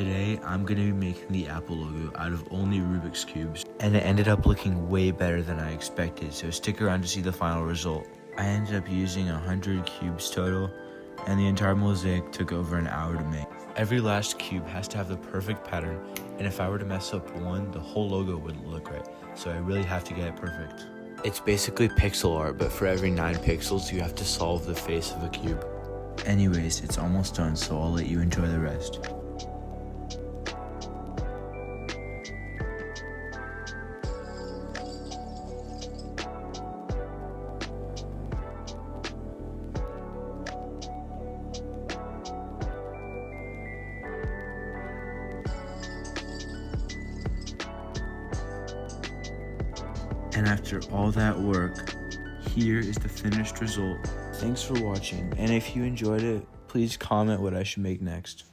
Today, I'm going to be making the Apple logo out of only Rubik's Cubes, and it ended up looking way better than I expected, so stick around to see the final result. I ended up using 100 cubes total, and the entire mosaic took over an hour to make. Every last cube has to have the perfect pattern, and if I were to mess up one, the whole logo wouldn't look right, so I really have to get it perfect. It's basically pixel art, but for every 9 pixels, you have to solve the face of a cube. Anyways, it's almost done, so I'll let you enjoy the rest. And after all that work, here is the finished result. Thanks for watching, and if you enjoyed it, please comment what I should make next.